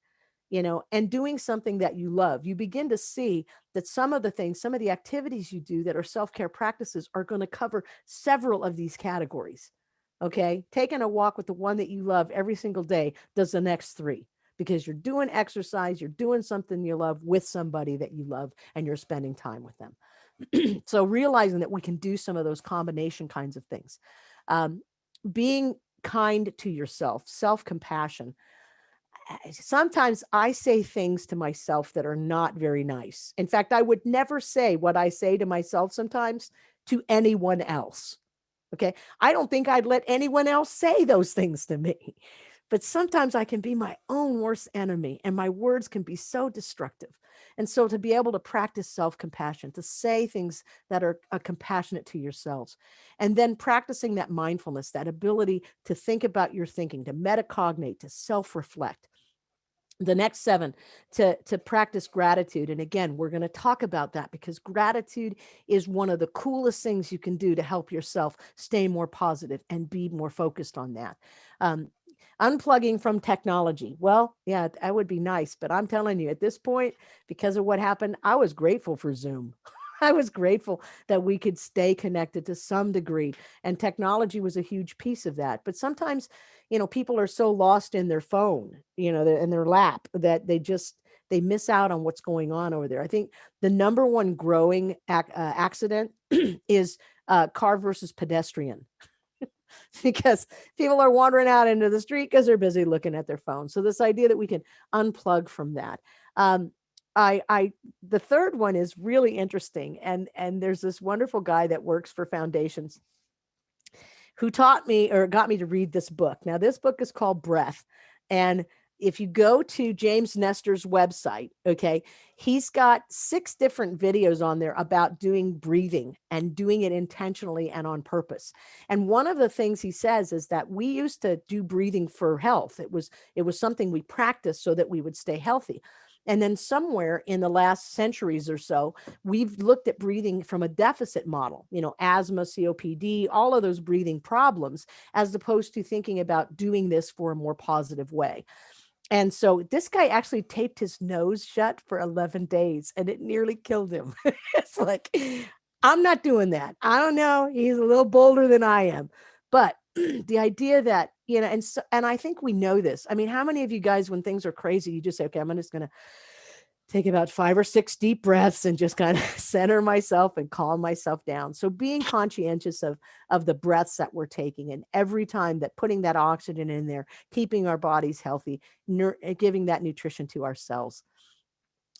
and doing something that you love, you begin to see that some of the things, some of the activities you do that are self-care practices are going to cover several of these categories. Okay. Taking a walk with the one that you love every single day does the next three, because you're doing exercise, you're doing something you love with somebody that you love, and you're spending time with them. So realizing that we can do some of those combination kinds of things. Being kind to yourself, self-compassion. Sometimes I say things to myself that are not very nice. In fact, I would never say what I say to myself sometimes to anyone else. Okay. I don't think I'd let anyone else say those things to me. But sometimes I can be my own worst enemy, and my words can be so destructive. And so to be able to practice self-compassion, to say things that are compassionate to yourselves, and then practicing that mindfulness, that ability to think about your thinking, to metacognate, to self-reflect. The next 7, to practice gratitude. And again, we're going to talk about that, because gratitude is one of the coolest things you can do to help yourself stay more positive and be more focused on that. Unplugging from technology. Well, yeah, that would be nice, but I'm telling you, at this point, because of what happened, I was grateful for Zoom. I was grateful that we could stay connected to some degree, and technology was a huge piece of that. But sometimes, people are so lost in their phone, in their lap, that they miss out on what's going on over there. I think the number one growing accident is car versus pedestrian. Because people are wandering out into the street because they're busy looking at their phone. So this idea that we can unplug from that. The third one is really interesting. And there's this wonderful guy that works for foundations who taught me, or got me to read this book. Now, this book is called Breath. And if you go to James Nestor's website, okay, he's got 6 different videos on there about doing breathing and doing it intentionally and on purpose. And one of the things he says is that we used to do breathing for health. It was something we practiced so that we would stay healthy. And then somewhere in the last centuries or so, we've looked at breathing from a deficit model, asthma, COPD, all of those breathing problems, as opposed to thinking about doing this for a more positive way. And so this guy actually taped his nose shut for 11 days, and it nearly killed him. It's like, I'm not doing that. I don't know. He's a little bolder than I am. But the idea that, and I think we know this. I mean, how many of you guys, when things are crazy, you just say, okay, I'm just going to take about 5 or 6 deep breaths and just kind of center myself and calm myself down. So being conscientious of the breaths that we're taking, and every time that putting that oxygen in there, keeping our bodies healthy, giving that nutrition to ourselves.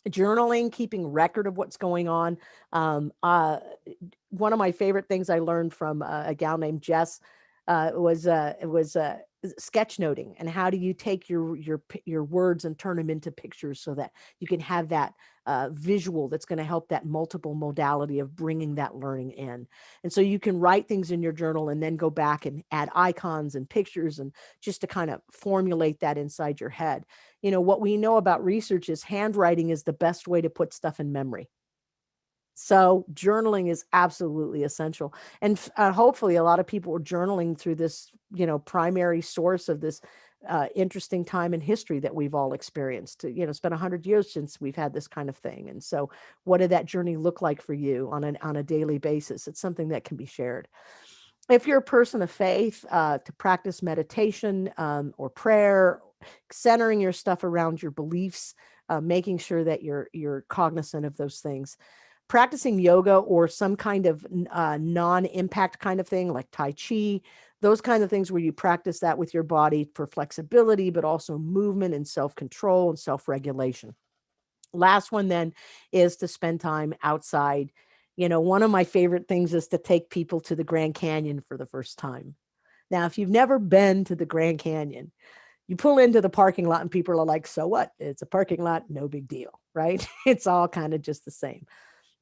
Journaling, keeping record of what's going on. One of my favorite things I learned from a gal named Jess was sketchnoting, and how do you take your words and turn them into pictures so that you can have that visual that's going to help that multiple modality of bringing that learning in. And so you can write things in your journal and then go back and add icons and pictures, and just to kind of formulate that inside your head. What we know about research is handwriting is the best way to put stuff in memory. So journaling is absolutely essential. And hopefully a lot of people are journaling through this, primary source of this interesting time in history that we've all experienced. It's been 100 years since we've had this kind of thing. And so what did that journey look like for you on a daily basis? It's something that can be shared. If you're a person of faith, to practice meditation or prayer, centering your stuff around your beliefs, making sure that you're cognizant of those things. Practicing yoga or some kind of non-impact kind of thing like Tai Chi, those kinds of things where you practice that with your body for flexibility, but also movement and self-control and self-regulation. Last one then is to spend time outside. One of my favorite things is to take people to the Grand Canyon for the first time. Now, if you've never been to the Grand Canyon, You pull into the parking lot and people are like, so what? It's a parking lot, no big deal, right? It's all kind of just the same.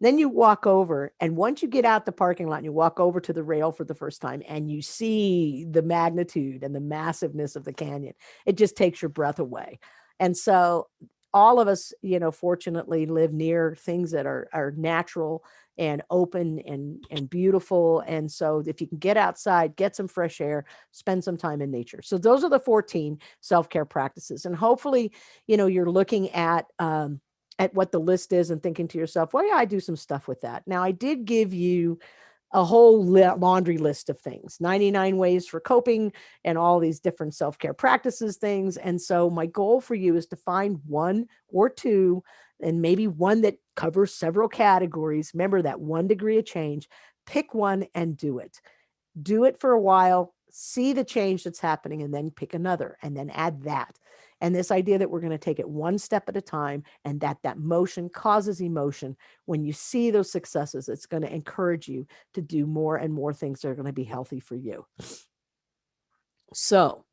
Then you walk over, and once you get out the parking lot and you walk over to the rail for the first time and you see the magnitude and the massiveness of the canyon, it just takes your breath away. And so all of us, fortunately live near things that are natural and open and beautiful. And so if you can get outside, get some fresh air, spend some time in nature. So those are the 14 self-care practices. And hopefully, you're looking at what the list is and thinking to yourself, well, yeah, I do some stuff with that. Now, I did give you a whole laundry list of things, 99 ways for coping and all these different self-care practices things. And so my goal for you is to find one or two, and maybe one that covers several categories. Remember that 1 degree of change. Pick one and do it. Do it for a while, see the change that's happening, and then pick another and then add that. And this idea that we're going to take it one step at a time, and that motion causes emotion. When you see those successes, it's going to encourage you to do more and more things that are going to be healthy for you. So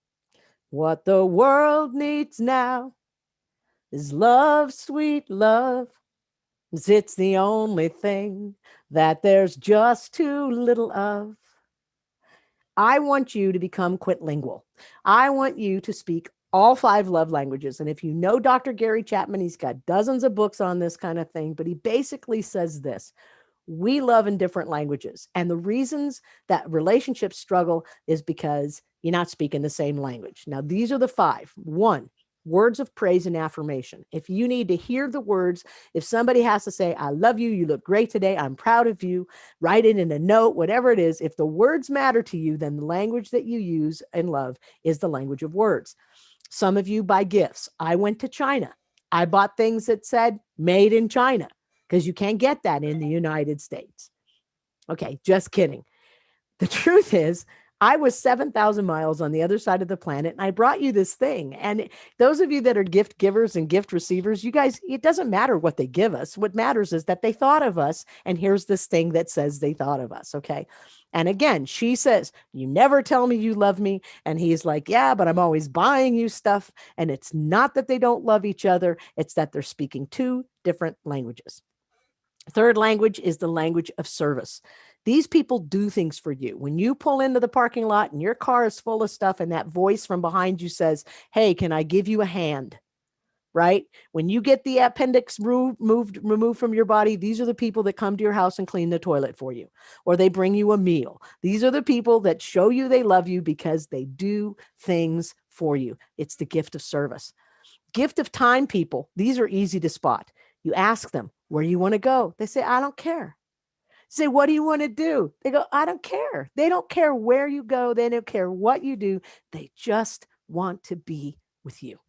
what the world needs now is love, sweet love. It's the only thing that there's just too little of. I want you to become quitlingual. I want you to speak all 5 love languages. And if you know Dr. Gary Chapman, he's got dozens of books on this kind of thing, but he basically says this: we love in different languages. And the reasons that relationships struggle is because you're not speaking the same language. Now, these are the 5. 1, words of praise and affirmation. If you need to hear the words, if somebody has to say, I love you, you look great today, I'm proud of you, write it in a note, whatever it is, if the words matter to you, then the language that you use and love is the language of words. Some of you buy gifts. I went to China. I bought things that said made in China, because you can't get that in the United States. Okay, just kidding. The truth is, I was 7,000 miles on the other side of the planet, and I brought you this thing. And those of you that are gift givers and gift receivers, you guys, it doesn't matter what they give us. What matters is that they thought of us, and here's this thing that says they thought of us, okay? And again, she says, you never tell me you love me. And he's like, yeah, but I'm always buying you stuff. And it's not that they don't love each other. It's that they're speaking 2 different languages. 3rd language is the language of service. These people do things for you. When you pull into the parking lot and your car is full of stuff and that voice from behind you says, hey, can I give you a hand? Right? When you get the appendix removed from your body, these are the people that come to your house and clean the toilet for you, or they bring you a meal. These are the people that show you they love you because they do things for you. It's the gift of service. Gift of time people. These are easy to spot. You ask them, where do you want to go? They say, I don't care. Say, what do you want to do? They go, I don't care. They don't care where you go. They don't care what you do. They just want to be with you.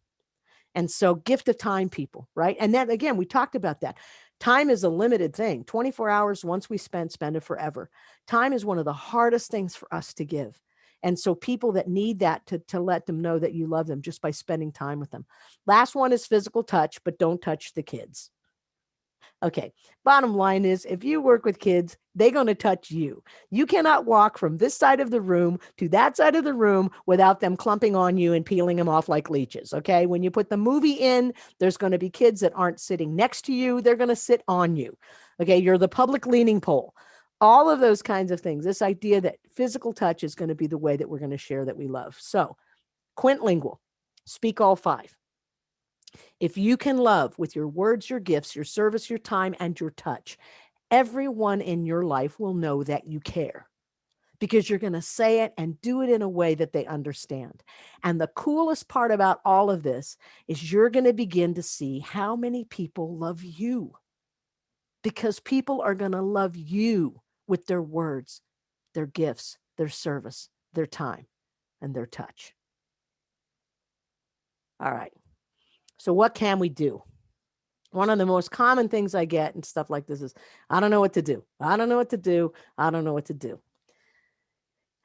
And so gift of time people, right? And then again, we talked about that. Time is a limited thing. 24 hours, once we spend it forever. Time is one of the hardest things for us to give. And so people that need that to let them know that you love them just by spending time with them. Last one is physical touch, but don't touch the kids. Okay. Bottom line is, if you work with kids, they're going to touch you. You cannot walk from this side of the room to that side of the room without them clumping on you and peeling them off like leeches. Okay. When you put the movie in, there's going to be kids that aren't sitting next to you. They're going to sit on you. Okay. You're the public leaning pole. All of those kinds of things. This idea that physical touch is going to be the way that we're going to share that we love. So, quintlingual, speak all 5. If you can love with your words, your gifts, your service, your time, and your touch, everyone in your life will know that you care, because you're going to say it and do it in a way that they understand. And the coolest part about all of this is you're going to begin to see how many people love you, because people are going to love you with their words, their gifts, their service, their time, and their touch. All right. So what can we do? One of the most common things I get and stuff like this is, I don't know what to do. I don't know what to do. I don't know what to do.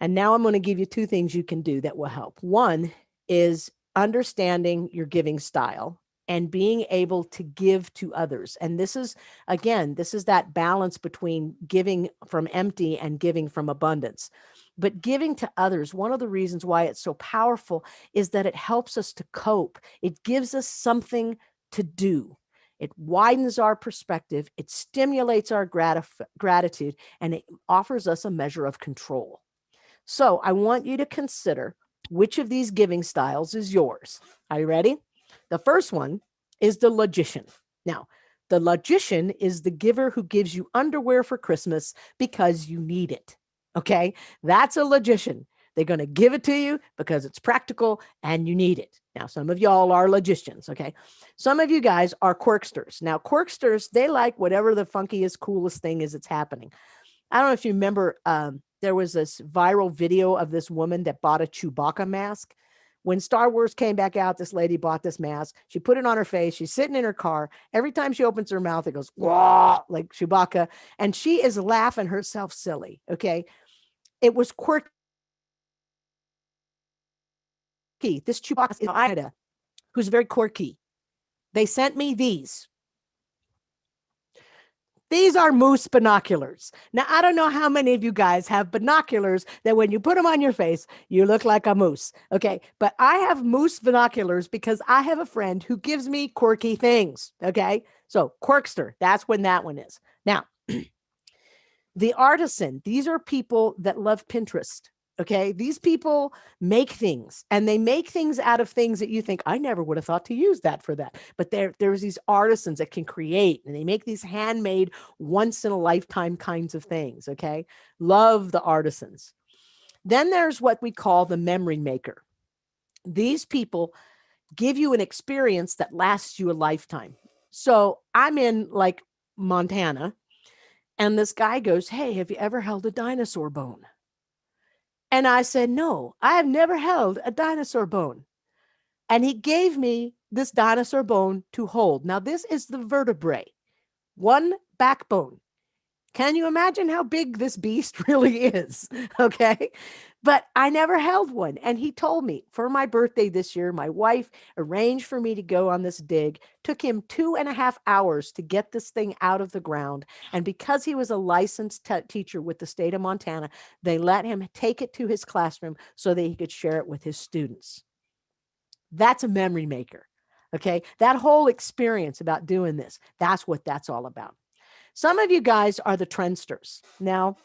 And now I'm going to give you 2 things you can do that will help. One is understanding your giving style and being able to give to others. And this is, again, this is that balance between giving from empty and giving from abundance. But giving to others, one of the reasons why it's so powerful is that it helps us to cope. It gives us something to do. It widens our perspective. It stimulates our gratitude, and it offers us a measure of control. So I want you to consider which of these giving styles is yours. Are you ready? The first one is the logician. Now, the logician is the giver who gives you underwear for Christmas because you need it. Okay, that's a logician. They're going to give it to you because it's practical and you need it. Now, some of y'all are logicians. Okay, some of you guys are quirksters. Now, quirksters, they like whatever the funkiest, coolest thing is that's happening. I don't know if you remember, there was this viral video of this woman that bought a Chewbacca mask. When Star Wars came back out, this lady bought this mask. She put it on her face. She's sitting in her car. Every time she opens her mouth, it goes, wah, like Chewbacca. And she is laughing herself silly. Okay. It was quirky. This Chewbacca in Ida, who's very quirky. They sent me these. These are moose binoculars. Now, I don't know how many of you guys have binoculars that when you put them on your face, you look like a moose. Okay. But I have moose binoculars because I have a friend who gives me quirky things. Okay. So quirkster, that's when that one is. Now, the artisan, these are people that love Pinterest. Okay. These people make things, and they make things out of things that you think, I never would have thought to use that for that. But there's these artisans that can create, and they make these handmade, once in a lifetime kinds of things. Okay. Love the artisans. Then there's what we call the memory maker. These people give you an experience that lasts you a lifetime. So I'm in like Montana, and this guy goes, hey, have you ever held a dinosaur bone? And I said, no, I have never held a dinosaur bone. And he gave me this dinosaur bone to hold. Now, this is the vertebrae, one backbone. Can you imagine how big this beast really is? Okay. But I never held one. And he told me for my birthday this year, my wife arranged for me to go on this dig. Took him 2.5 hours to get this thing out of the ground. And because he was a licensed teacher with the state of Montana, they let him take it to his classroom so that he could share it with his students. That's a memory maker. Okay. That whole experience about doing this, that's what that's all about. Some of you guys are the trendsters. Now,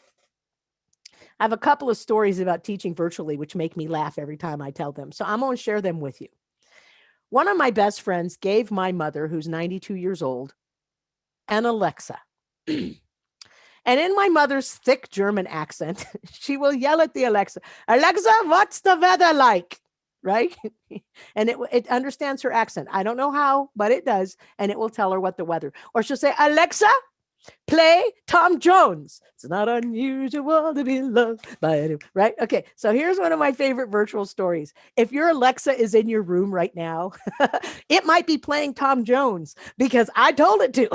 I have a couple of stories about teaching virtually, which make me laugh every time I tell them. So I'm going to share them with you. One of my best friends gave my mother, who's 92 years old, an Alexa. And in my mother's thick German accent, she will yell at the Alexa, Alexa, what's the weather like? Right? And it understands her accent. I don't know how, but it does. And it will tell her what the weather. Or she'll say, Alexa, play Tom Jones. It's not unusual to be loved by anyone, right? Okay, so here's one of my favorite virtual stories. If your Alexa is in your room right now, it might be playing Tom Jones because I told it to.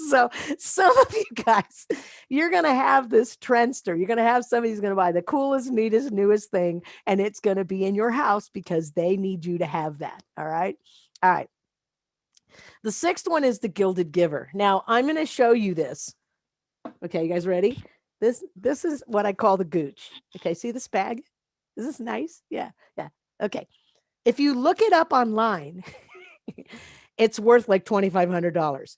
So some of you guys, you're going to have this trendster. You're going to have somebody who's going to buy the coolest, neatest, newest thing, and it's going to be in your house because they need you to have that. All right? All right. The sixth one is the gilded giver. Now, I'm going to show you this. Okay, you guys ready? This is what I call the gooch. Okay, see this bag? Is this nice? Yeah, yeah. Okay. If you look it up online, it's worth like $2,500.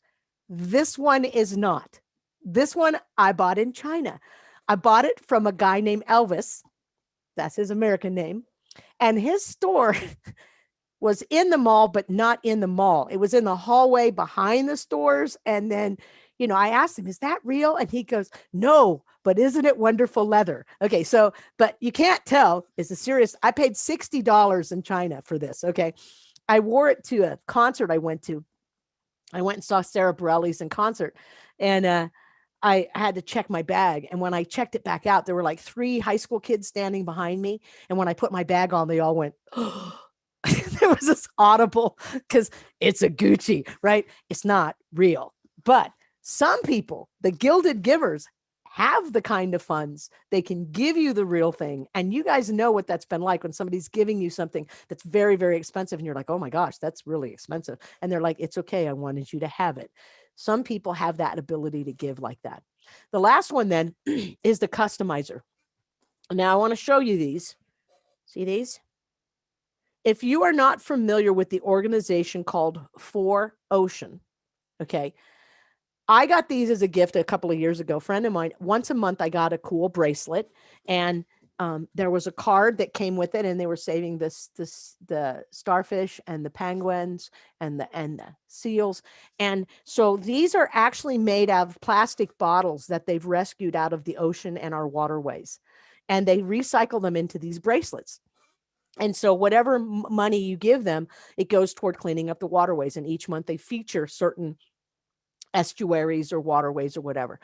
This one is not. This one I bought in China. I bought it from a guy named Elvis. That's his American name. And his store was in the mall, but not in the mall. It was in the hallway behind the stores. And then, I asked him, is that real? And he goes, no, but isn't it wonderful leather? Okay. So, but you can't tell. It's a serious, I paid $60 in China for this. Okay. I wore it to a concert I went to. I went and saw Sarah Bareilles in concert, and I had to check my bag. And when I checked it back out, there were like 3 high school kids standing behind me. And when I put my bag on, they all went, oh. There was this audible, because it's a Gucci, right? It's not real. But some people, the gilded givers, have the kind of funds. They can give you the real thing. And you guys know what that's been like when somebody's giving you something that's very, very expensive. And you're like, oh my gosh, that's really expensive. And they're like, it's okay. I wanted you to have it. Some people have that ability to give like that. The last one then is the customizer. Now I want to show you these. See these? If you are not familiar with the organization called 4Ocean, okay, I got these as a gift a couple of years ago. A friend of mine, once a month, I got a cool bracelet, and there was a card that came with it, and they were saving the starfish and the penguins and the seals. And so these are actually made out of plastic bottles that they've rescued out of the ocean and our waterways, and they recycle them into these bracelets. And so whatever money you give them, it goes toward cleaning up the waterways. And each month they feature certain estuaries or waterways or whatever.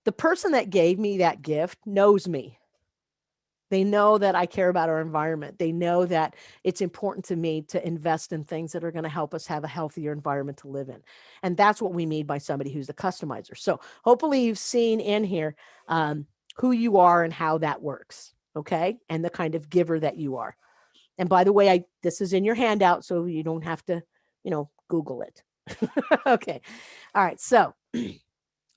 The person that gave me that gift knows me. They know that I care about our environment. They know that it's important to me to invest in things that are going to help us have a healthier environment to live in. And that's what we mean by somebody who's the customizer. So hopefully you've seen in here who you are and how that works. Okay. And the kind of giver that you are. And by the way, this is in your handout, so you don't have to, Google it. Okay. All right. So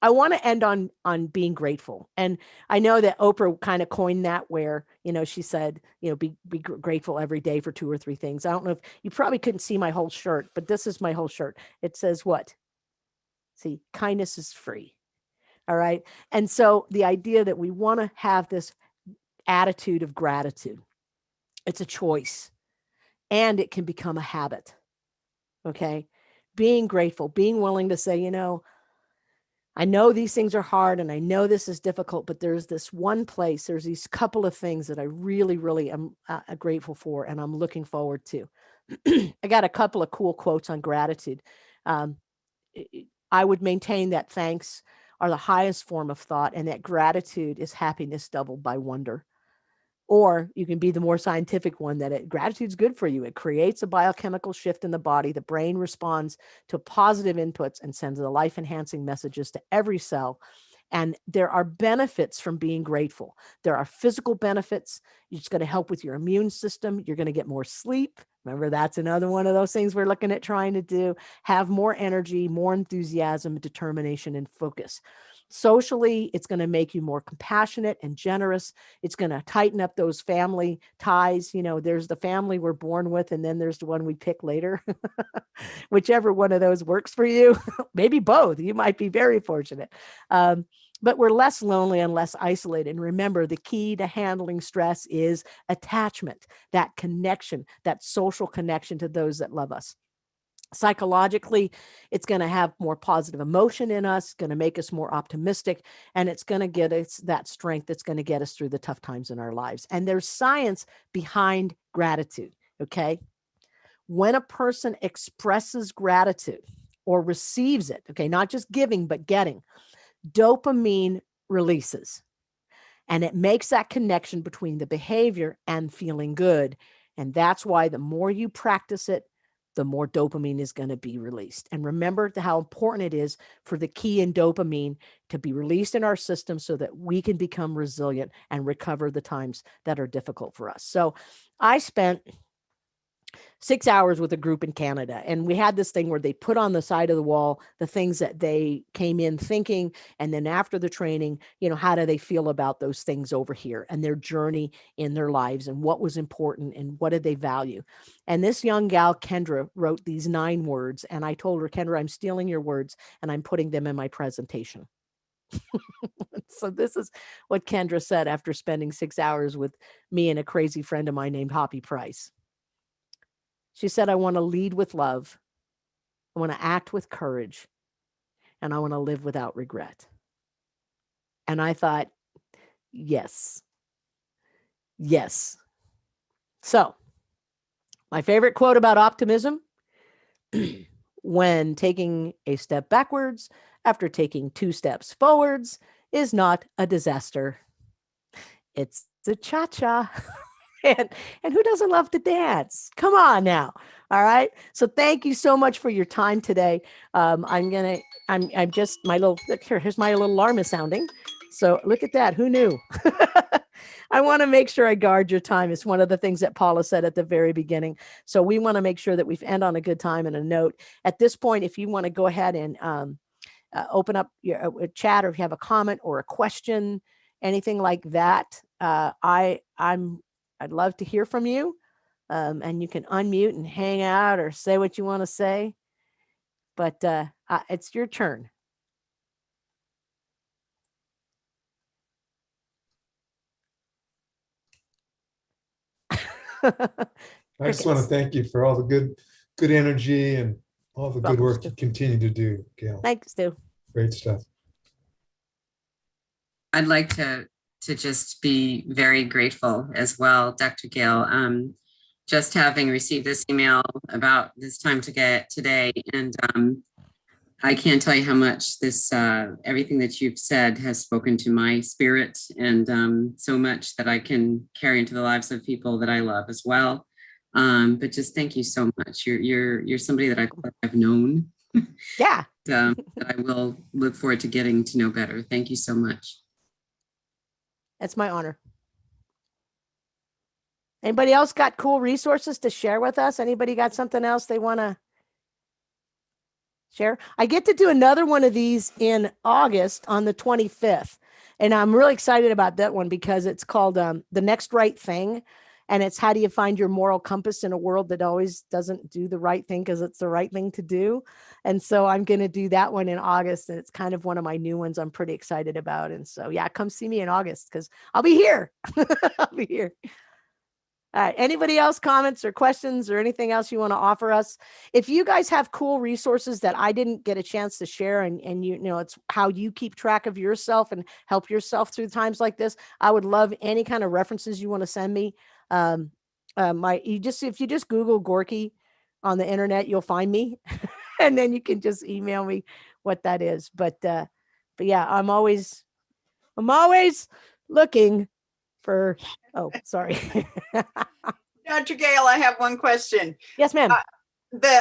I want to end on being grateful. And I know that Oprah kind of coined that where, she said, be grateful every day for 2 or 3 things. I don't know if you probably couldn't see my whole shirt, but this is my whole shirt. It says what? See, kindness is free. All right. And so the idea that we want to have this attitude of gratitude, it's a choice, and it can become a habit. Okay. Being grateful, being willing to say, I know these things are hard and I know this is difficult, but there's this one place, there's these couple of things that I really, really am grateful for and I'm looking forward to. I got a couple of cool quotes on gratitude. I would maintain that thanks are the highest form of thought and that gratitude is happiness doubled by wonder. Or you can be the more scientific one that gratitude's good for you. It creates a biochemical shift in the body. The brain responds to positive inputs and sends the life-enhancing messages to every cell. And there are benefits from being grateful. There are physical benefits. It's going to help with your immune system. You're going to get more sleep. Remember, that's another one of those things we're looking at trying to do. Have more energy, more enthusiasm, determination, and focus. Socially, it's going to make you more compassionate and generous. It's going to tighten up those family ties. There's the family we're born with, and then there's the one we pick later. Whichever one of those works for you, maybe both. You might be very fortunate. But we're less lonely and less isolated. And remember, the key to handling stress is attachment, that connection, that social connection to those that love us. Psychologically, it's going to have more positive emotion in us, going to make us more optimistic, and it's going to get us that strength that's going to get us through the tough times in our lives. And there's science behind gratitude, okay? When a person expresses gratitude or receives it, okay, not just giving, but getting, dopamine releases. And it makes that connection between the behavior and feeling good. And that's why the more you practice it, the more dopamine is going to be released. And remember how important it is for the key in dopamine to be released in our system so that we can become resilient and recover the times that are difficult for us. So I spent 6 hours with a group in Canada. And we had this thing where they put on the side of the wall the things that they came in thinking. And then after the training, how do they feel about those things over here and their journey in their lives and what was important and what did they value? And this young gal, Kendra, wrote these 9 words. And I told her, Kendra, I'm stealing your words and I'm putting them in my presentation. So this is what Kendra said after spending 6 hours with me and a crazy friend of mine named Hoppy Price. She said, I want to lead with love. I want to act with courage. And I want to live without regret. And I thought, yes. Yes. So, my favorite quote about optimism, when taking a step backwards after taking 2 steps forwards is not a disaster. It's a cha-cha. And who doesn't love to dance? Come on now. All right. So thank you so much for your time today. I'm just my little, here's my little alarm is sounding. So look at that. Who knew? I want to make sure I guard your time. It's one of the things that Paula said at the very beginning. So we want to make sure that we end on a good time and a note. At this point, if you want to go ahead and open up your chat, or if you have a comment or a question, anything like that, I'd love to hear from you. And you can unmute and hang out or say what you want to say. But it's your turn. I just want to thank you for all the good energy and all the good work you continue to do, Gale. Thanks, Stu. Great stuff. I'd like to just be very grateful as well, Dr. Gale. Just having received this email about this time today, and I can't tell you how much this everything that you've said has spoken to my spirit, and so much that I can carry into the lives of people that I love as well. But just thank you so much. You're somebody that I've known. Yeah. That I will look forward to getting to know better. Thank you so much. It's my honor. Anybody else got cool resources to share with us? Anybody got something else they want to share? I get to do another one of these in August on the 25th. And I'm really excited about that one because it's called The Next Right Thing. And it's how do you find your moral compass in a world that always doesn't do the right thing because it's the right thing to do. And so I'm going to do that one in August. And it's kind of one of my new ones I'm pretty excited about. And so, yeah, come see me in August because I'll be here. I'll be here. All right. Anybody else comments or questions or anything else you want to offer us? If you guys have cool resources that I didn't get a chance to share and you know, it's how you keep track of yourself and help yourself through times like this, I would love any kind of references you want to send me. If you just Google Gorke on the internet, you'll find me and then you can just email me what that is. But yeah, I'm always looking for, sorry. Dr. Gale, I have one question. Yes, ma'am.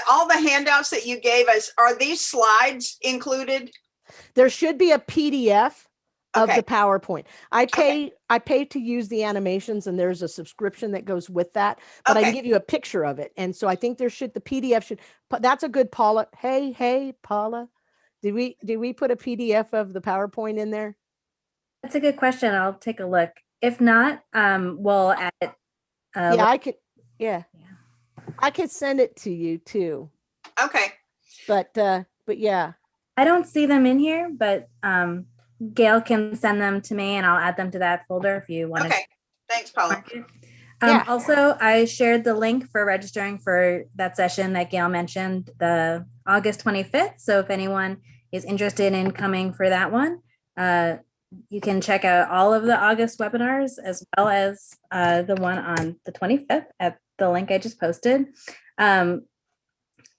All the handouts that you gave us, are these slides included? There should be a PDF of Okay. the PowerPoint. I pay to use the animations and there's a subscription that goes with that, but I can Okay. give you a picture of it. And so I think the PDF should, that's a good Paula. Hey, Paula, did we put a PDF of the PowerPoint in there? That's a good question. I'll take a look. If not, we'll add it. Yeah, I could send it to you too. Okay. But yeah. I don't see them in here, but Gail can send them to me and I'll add them to that folder if you want. Okay. Thanks, Paula. Yeah. Also, I shared the link for registering for that session that Gail mentioned, the August 25th. So if anyone is interested in coming for that one, you can check out all of the August webinars as well as the one on the 25th at the link I just posted.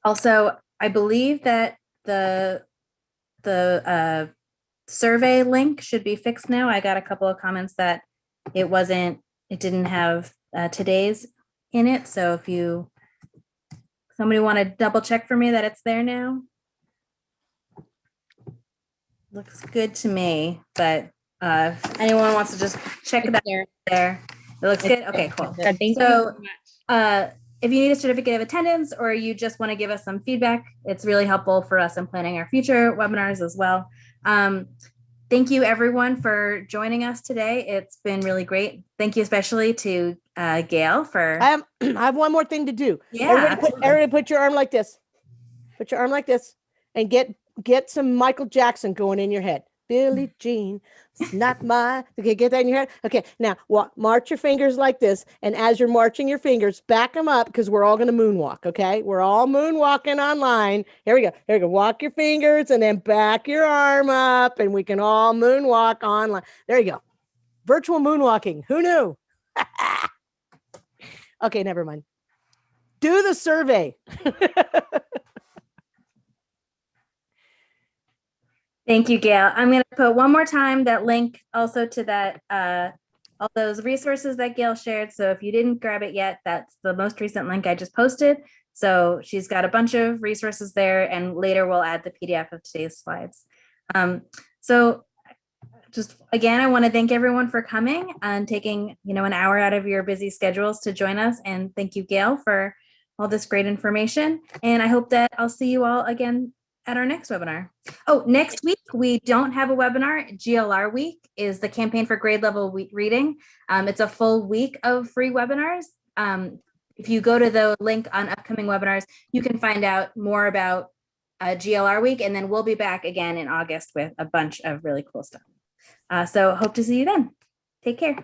Also, I believe that the survey link should be fixed now. I got a couple of comments that it didn't have today's in it. So if somebody want to double check for me that it's there now. Looks good to me, but if anyone wants to just check that there. It looks good. Okay, cool. Thank you So so much. if you need a certificate of attendance or you just want to give us some feedback, it's really helpful for us in planning our future webinars as well. Thank you everyone for joining us today. It's been really great. Thank you especially to Gail for. I have one more thing to do. Yeah. Everybody put your arm like this. Put your arm like this and get some Michael Jackson going in your head. Billie Jean, it's not my. Okay, get that in your head. Okay, now march your fingers like this, and as you're marching your fingers, back them up because we're all going to moonwalk. Okay, we're all moonwalking online. Here we go. Here we go. Walk your fingers and then back your arm up, and we can all moonwalk online. There you go. Virtual moonwalking. Who knew? Okay, never mind. Do the survey. Thank you, Gail. I'm going to put one more time that link also to that, all those resources that Gail shared. So if you didn't grab it yet, that's the most recent link I just posted. So she's got a bunch of resources there, and later we'll add the PDF of today's slides. So just again, I want to thank everyone for coming and taking, an hour out of your busy schedules to join us. And thank you, Gail, for all this great information. And I hope that I'll see you all again at our next webinar. Oh, next week, we don't have a webinar. GLR week is the campaign for grade level reading. It's a full week of free webinars. If you go to the link on upcoming webinars, you can find out more about GLR week, and then we'll be back again in August with a bunch of really cool stuff. So hope to see you then. Take care.